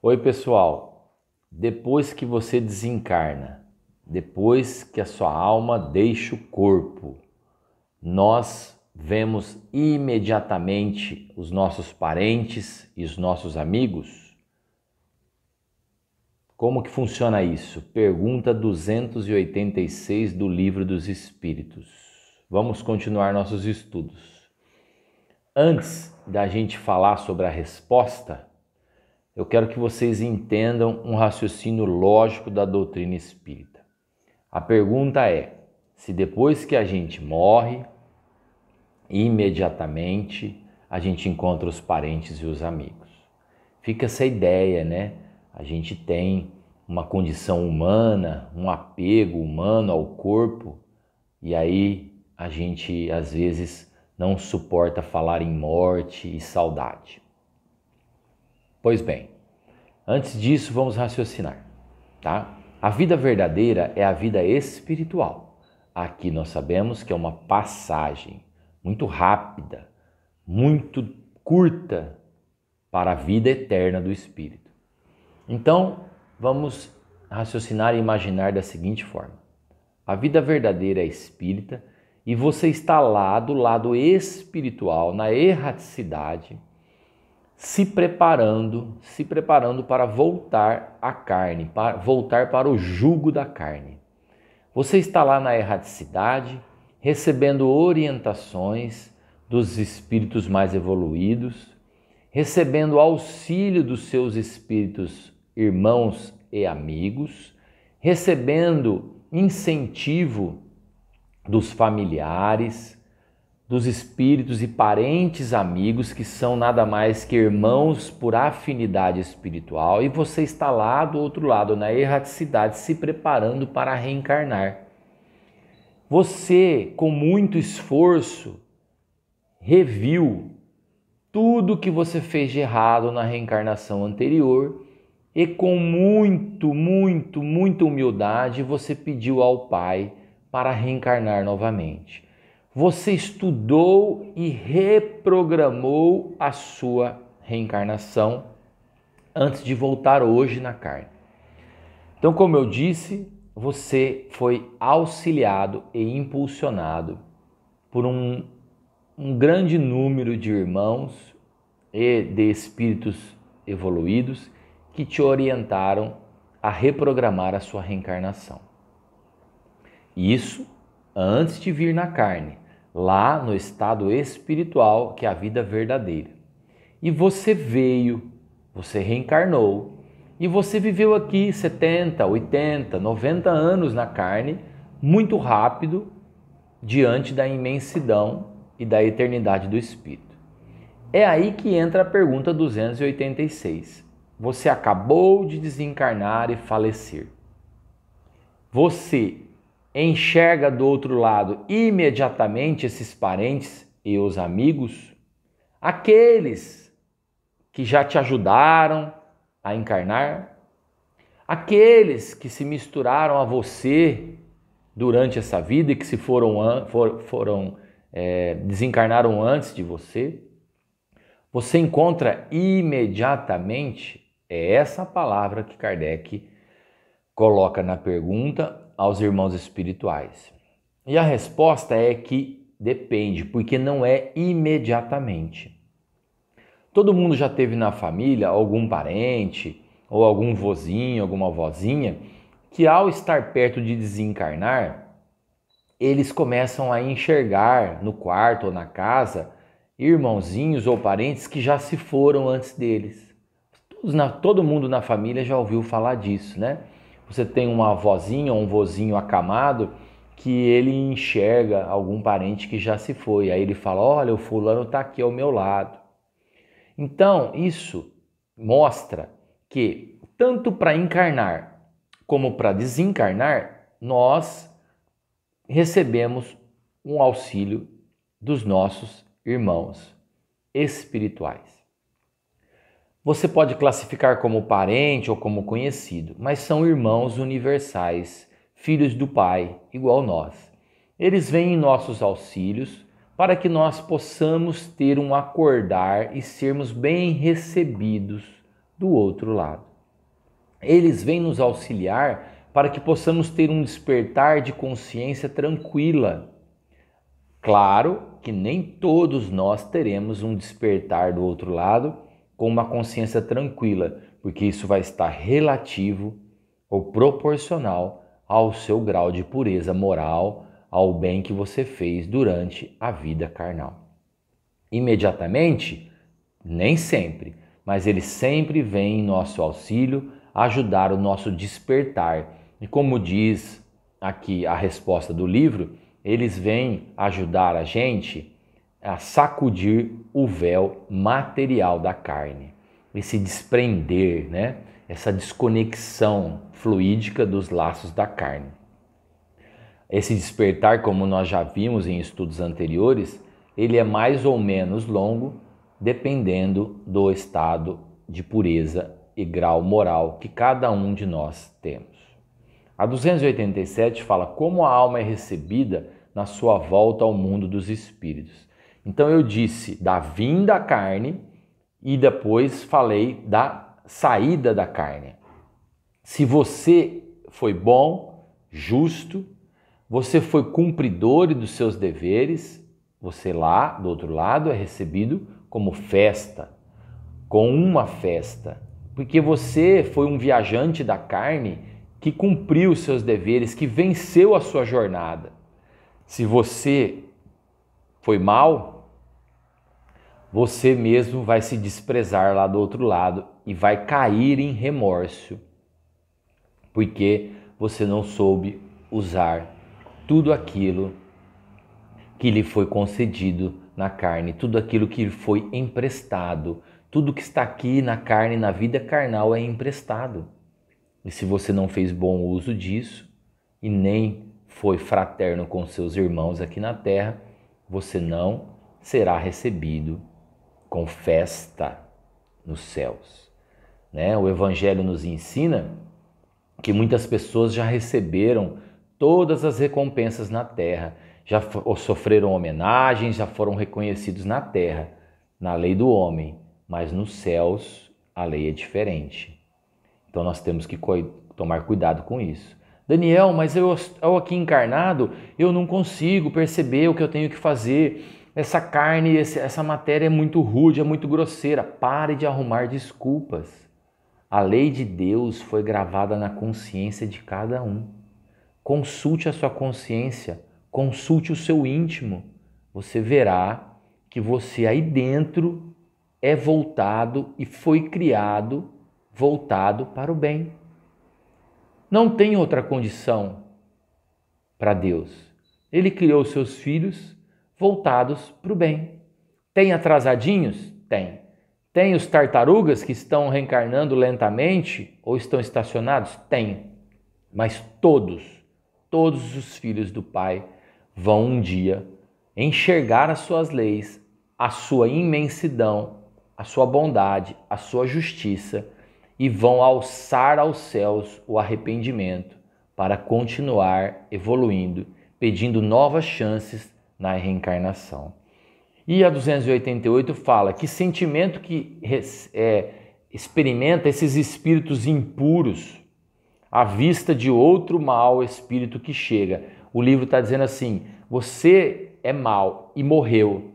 Oi, pessoal. Depois que você desencarna, depois que a sua alma deixa o corpo, nós vemos imediatamente os nossos parentes e os nossos amigos? Como que funciona isso? Pergunta 286 do Livro dos Espíritos. Vamos continuar nossos estudos. Antes da gente falar sobre a resposta, eu quero que vocês entendam um raciocínio lógico da doutrina espírita. A pergunta é: se depois que a gente morre, imediatamente a gente encontra os parentes e os amigos? Fica essa ideia, né? A gente tem uma condição humana, um apego humano ao corpo, e aí a gente às vezes não suporta falar em morte e saudade. Pois bem, antes disso vamos raciocinar, tá? A vida verdadeira é a vida espiritual. Aqui nós sabemos que é uma passagem muito rápida, muito curta para a vida eterna do espírito. Então, vamos raciocinar e imaginar da seguinte forma: a vida verdadeira é espírita e você está lá do lado espiritual, na erraticidade, se preparando para voltar à carne, para voltar para o jugo da carne. Você está lá na erraticidade, recebendo orientações dos espíritos mais evoluídos, recebendo auxílio dos seus espíritos irmãos e amigos, recebendo incentivo dos familiares, dos espíritos e parentes amigos, que são nada mais que irmãos por afinidade espiritual, e você está lá do outro lado, na erraticidade, se preparando para reencarnar. Você, com muito esforço, reviu tudo que você fez de errado na reencarnação anterior e com muita humildade você pediu ao Pai para reencarnar novamente. Você estudou e reprogramou a sua reencarnação antes de voltar hoje na carne. Então, como eu disse, você foi auxiliado e impulsionado por um grande número de irmãos e de espíritos evoluídos que te orientaram a reprogramar a sua reencarnação. Isso antes de vir na carne, lá no estado espiritual, que é a vida verdadeira. E você veio, você reencarnou, e você viveu aqui 70, 80, 90 anos na carne, muito rápido, diante da imensidão e da eternidade do Espírito. É aí que entra a pergunta 286. Você acabou de desencarnar e falecer. Você enxerga do outro lado imediatamente esses parentes e os amigos? Aqueles que já te ajudaram a encarnar? Aqueles que se misturaram a você durante essa vida e que se desencarnaram antes de você? Você encontra imediatamente, é essa palavra que Kardec coloca na pergunta aos irmãos espirituais. E a resposta é que depende, porque não é imediatamente. Todo mundo já teve na família algum parente ou algum vozinho, alguma vozinha, que ao estar perto de desencarnar, eles começam a enxergar no quarto ou na casa irmãozinhos ou parentes que já se foram antes deles. Todo mundo na família já ouviu falar disso, né? Você tem uma vozinha ou um vozinho acamado que ele enxerga algum parente que já se foi. Aí ele fala: olha, o fulano está aqui ao meu lado. Então, isso mostra que tanto para encarnar como para desencarnar, nós recebemos um auxílio dos nossos irmãos espirituais. Você pode classificar como parente ou como conhecido, mas são irmãos universais, filhos do Pai, igual nós. Eles vêm em nossos auxílios para que nós possamos ter um acordar e sermos bem recebidos do outro lado. eles vêm nos auxiliar para que possamos ter um despertar de consciência tranquila. Claro que nem todos nós teremos um despertar do outro lado com uma consciência tranquila, porque isso vai estar relativo ou proporcional ao seu grau de pureza moral, ao bem que você fez durante a vida carnal. Imediatamente, nem sempre, mas ele sempre vem em nosso auxílio ajudar o nosso despertar. E como diz aqui a resposta do livro, eles vêm ajudar a gente a sacudir o véu material da carne, esse desprender, né? Essa desconexão fluídica dos laços da carne. Esse despertar, como nós já vimos em estudos anteriores, ele é mais ou menos longo, dependendo do estado de pureza e grau moral que cada um de nós temos. A 287 fala como a alma é recebida na sua volta ao mundo dos espíritos. Então eu disse da vinda à carne e depois falei da saída da carne. Se você foi bom, justo, você foi cumpridor dos seus deveres, você lá do outro lado é recebido como festa, com uma festa, porque você foi um viajante da carne que cumpriu os seus deveres, que venceu a sua jornada. Se você foi mal, você mesmo vai se desprezar lá do outro lado e vai cair em remorso, porque você não soube usar tudo aquilo que lhe foi concedido na carne, tudo aquilo que lhe foi emprestado. Tudo que está aqui na carne, na vida carnal, é emprestado. E se você não fez bom uso disso e nem foi fraterno com seus irmãos aqui na terra, você não será recebido com festa nos céus, né? O Evangelho nos ensina que muitas pessoas já receberam todas as recompensas na terra, já sofreram homenagens, já foram reconhecidos na terra, na lei do homem, mas nos céus a lei é diferente. Então nós temos que tomar cuidado com isso. Daniel, mas eu aqui encarnado, eu não consigo perceber o que eu tenho que fazer. Essa carne, essa matéria é muito rude, é muito grosseira. Pare de arrumar desculpas. A lei de Deus foi gravada na consciência de cada um. Consulte a sua consciência, consulte o seu íntimo. Você verá que você aí dentro é voltado e foi criado voltado para o bem. Não tem outra condição para Deus. Ele criou seus filhos voltados para o bem. Tem atrasadinhos? Tem. Tem os tartarugas que estão reencarnando lentamente ou estão estacionados? Tem. Mas todos os filhos do Pai vão um dia enxergar as suas leis, a sua imensidão, a sua bondade, a sua justiça e vão alçar aos céus o arrependimento para continuar evoluindo, pedindo novas chances na reencarnação. E a 288 fala que sentimento que experimenta esses espíritos impuros à vista de outro mau espírito que chega. O livro está dizendo assim, você é mau e morreu.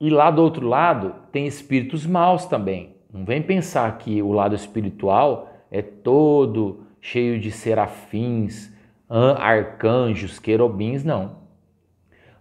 E lá do outro lado tem espíritos maus também. Não vem pensar que o lado espiritual é todo cheio de serafins, arcanjos, querubins, não.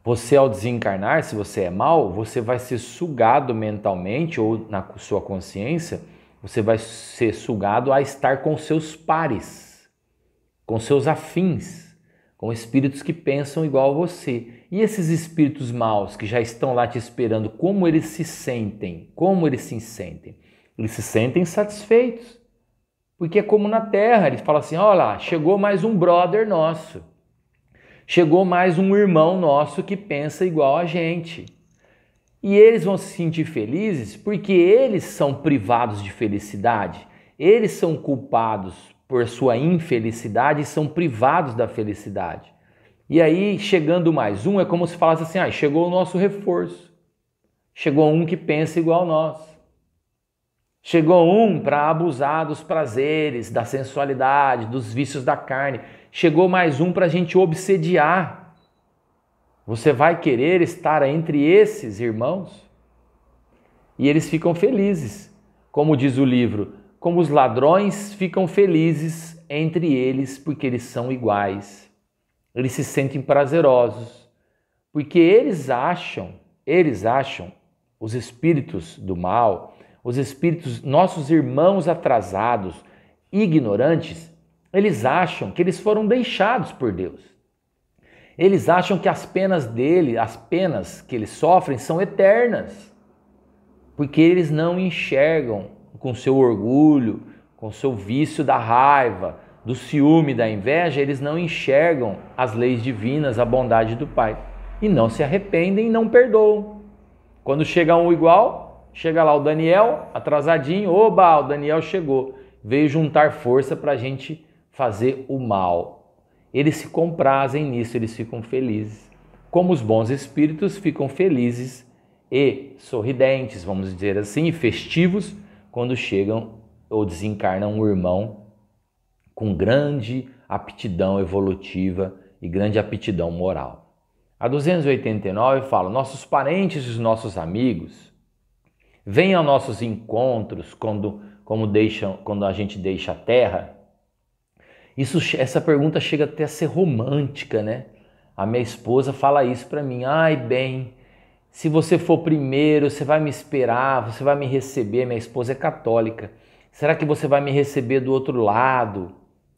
Você ao desencarnar, se você é mau, você vai ser sugado mentalmente ou na sua consciência, você vai ser sugado a estar com seus pares, com seus afins, com espíritos que pensam igual a você. E esses espíritos maus que já estão lá te esperando, como eles se sentem? Como eles se sentem? Eles se sentem satisfeitos, porque é como na Terra, eles falam assim, olha lá, chegou mais um brother nosso, chegou mais um irmão nosso que pensa igual a gente. E eles vão se sentir felizes porque eles são privados de felicidade, eles são culpados por sua infelicidade e são privados da felicidade. E aí, chegando mais um, é como se falasse assim, chegou o nosso reforço, chegou um que pensa igual a nós. Chegou um para abusar dos prazeres, da sensualidade, dos vícios da carne. Chegou mais um para a gente obsediar. Você vai querer estar entre esses irmãos? E eles ficam felizes. Como diz o livro, como os ladrões ficam felizes entre eles porque eles são iguais. Eles se sentem prazerosos. Porque eles acham, os espíritos do mal, os espíritos, nossos irmãos atrasados, ignorantes, eles acham que eles foram deixados por Deus. Eles acham que as penas dele, as penas que eles sofrem são eternas. Porque eles não enxergam com seu orgulho, com seu vício da raiva, do ciúme, da inveja, eles não enxergam as leis divinas, a bondade do Pai. E não se arrependem e não perdoam. Quando chega um igual, chega lá o Daniel, atrasadinho, oba, o Daniel chegou, veio juntar força para a gente fazer o mal. Eles se comprazem nisso, eles ficam felizes. Como os bons espíritos ficam felizes e sorridentes, vamos dizer assim, e festivos, quando chegam ou desencarnam um irmão com grande aptidão evolutiva e grande aptidão moral. A 289 fala, nossos parentes e os nossos amigos vêm aos nossos encontros quando a gente deixa a Terra. Essa pergunta chega até a ser romântica, né? A minha esposa fala isso para mim, ai bem, se você for primeiro, você vai me esperar, você vai me receber, minha esposa é católica, será que você vai me receber do outro lado?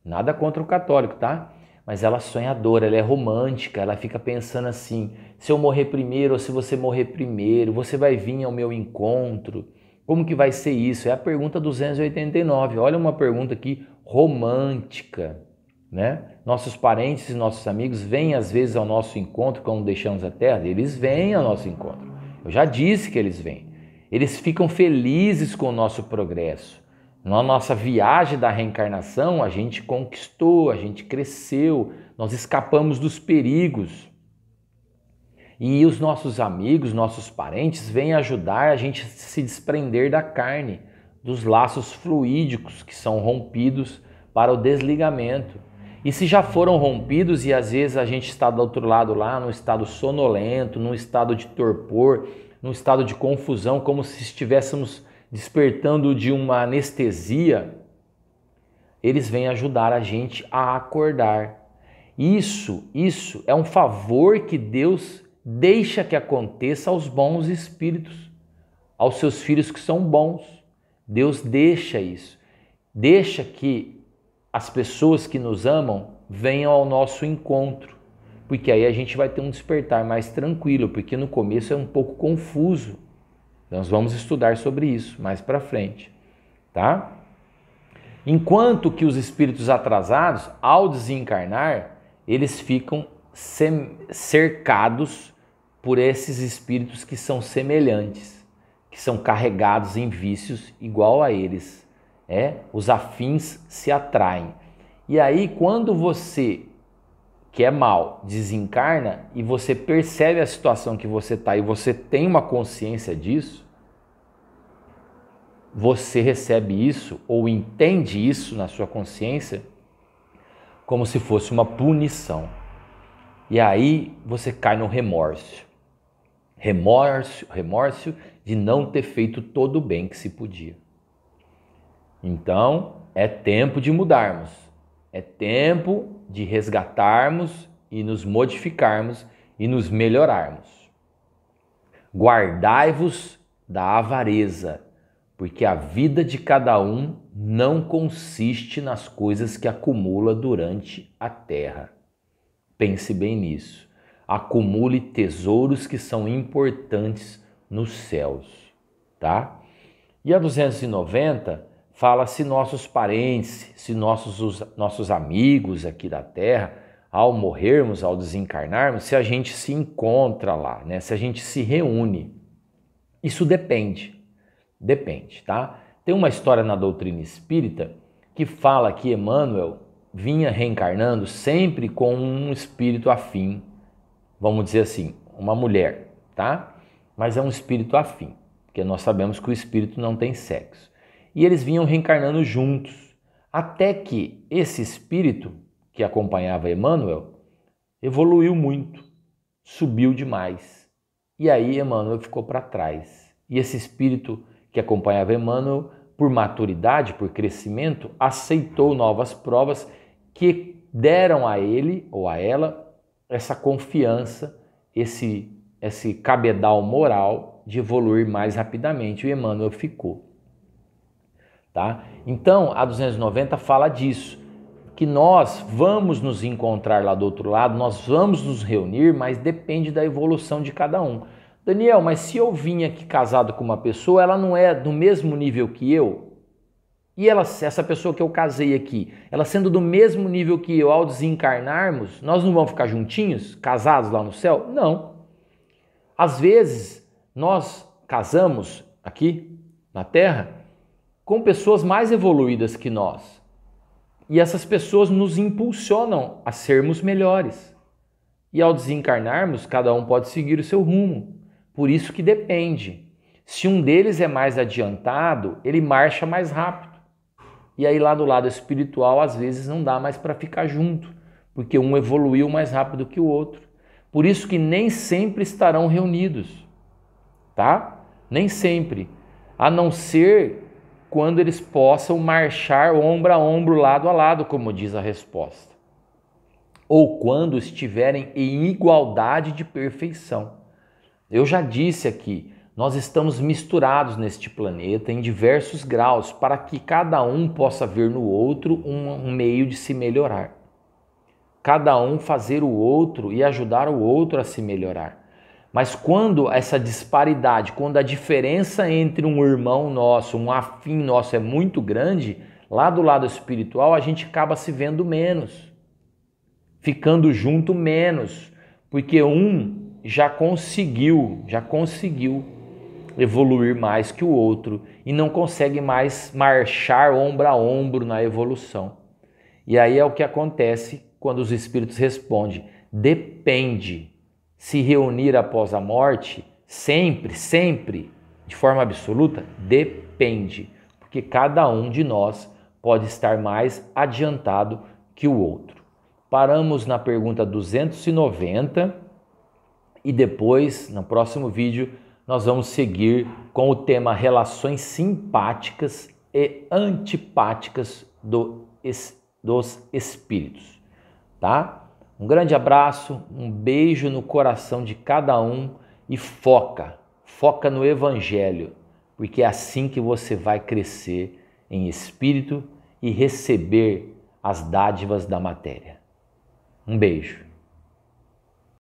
Nada contra o católico, tá? Mas ela é sonhadora, ela é romântica, ela fica pensando assim, se eu morrer primeiro ou se você morrer primeiro, você vai vir ao meu encontro, como que vai ser isso? É a pergunta 289, olha uma pergunta aqui romântica, né? Nossos parentes e nossos amigos vêm às vezes ao nosso encontro quando deixamos a Terra, eles vêm ao nosso encontro, eu já disse que eles vêm, eles ficam felizes com o nosso progresso. Na nossa viagem da reencarnação, a gente conquistou, a gente cresceu, nós escapamos dos perigos. E os nossos amigos, nossos parentes vêm ajudar a gente a se desprender da carne, dos laços fluídicos que são rompidos para o desligamento. E se já foram rompidos e às vezes a gente está do outro lado lá, num estado sonolento, num estado de torpor, num estado de confusão, como se estivéssemos despertando de uma anestesia, eles vêm ajudar a gente a acordar. Isso é um favor que Deus deixa que aconteça aos bons espíritos, aos seus filhos que são bons. Deus deixa isso. Deixa que as pessoas que nos amam venham ao nosso encontro, porque aí a gente vai ter um despertar mais tranquilo, porque no começo é um pouco confuso. Nós vamos estudar sobre isso mais para frente, tá? Enquanto que os espíritos atrasados, ao desencarnar, eles ficam cercados por esses espíritos que são semelhantes, que são carregados em vícios igual a eles. Os afins se atraem. E aí, quando você, que é mal, desencarna e você percebe a situação que você está e você tem uma consciência disso, você recebe isso ou entende isso na sua consciência como se fosse uma punição. E aí você cai no remorso. Remorso de não ter feito todo o bem que se podia. Então, é tempo de mudarmos. É tempo de resgatarmos e nos modificarmos e nos melhorarmos. Guardai-vos da avareza, porque a vida de cada um não consiste nas coisas que acumula durante a terra. Pense bem nisso. Acumule tesouros que são importantes nos céus, tá? E a 290 fala se nossos parentes, se nossos amigos aqui da terra, ao morrermos, ao desencarnarmos, se a gente se encontra lá, né? Se a gente se reúne. Isso depende, tá? Tem uma história na doutrina espírita que fala que Emmanuel vinha reencarnando sempre com um espírito afim, vamos dizer assim, uma mulher, tá? Mas é um espírito afim, porque nós sabemos que o espírito não tem sexo. e eles vinham reencarnando juntos, até que esse espírito que acompanhava Emmanuel evoluiu muito, subiu demais, e aí Emmanuel ficou para trás. E esse espírito que acompanhava Emmanuel, por maturidade, por crescimento, aceitou novas provas que deram a ele ou a ela essa confiança, esse cabedal moral de evoluir mais rapidamente. O Emmanuel ficou. Tá? Então, a 290 fala disso, que nós vamos nos encontrar lá do outro lado, nós vamos nos reunir, mas depende da evolução de cada um. Daniel, mas se eu vim aqui casado com uma pessoa, ela não é do mesmo nível que eu? E essa pessoa que eu casei aqui, ela sendo do mesmo nível que eu, ao desencarnarmos, nós não vamos ficar juntinhos, casados lá no céu? Não. Às vezes, nós casamos aqui na Terra com pessoas mais evoluídas que nós. E essas pessoas nos impulsionam a sermos melhores. E ao desencarnarmos, cada um pode seguir o seu rumo. Por isso que depende. Se um deles é mais adiantado, ele marcha mais rápido. E aí lá do lado espiritual, às vezes não dá mais para ficar junto, porque um evoluiu mais rápido que o outro. Por isso que nem sempre estarão reunidos, tá? Nem sempre. A não ser quando eles possam marchar ombro a ombro, lado a lado, como diz a resposta. Ou quando estiverem em igualdade de perfeição. Eu já disse aqui, nós estamos misturados neste planeta em diversos graus para que cada um possa ver no outro um meio de se melhorar. Cada um fazer o outro e ajudar o outro a se melhorar. Mas quando essa disparidade, quando a diferença entre um irmão nosso, um afim nosso é muito grande, lá do lado espiritual a gente acaba se vendo menos, ficando junto menos, porque um já conseguiu evoluir mais que o outro e não consegue mais marchar ombro a ombro na evolução. E aí é o que acontece quando os espíritos respondem, depende. Se reunir após a morte, sempre, de forma absoluta, depende, porque cada um de nós pode estar mais adiantado que o outro. Paramos na pergunta 290 e depois, no próximo vídeo, nós vamos seguir com o tema relações simpáticas e antipáticas dos espíritos, tá? Um grande abraço, um beijo no coração de cada um e foca no Evangelho, porque é assim que você vai crescer em espírito e receber as dádivas da matéria. Um beijo.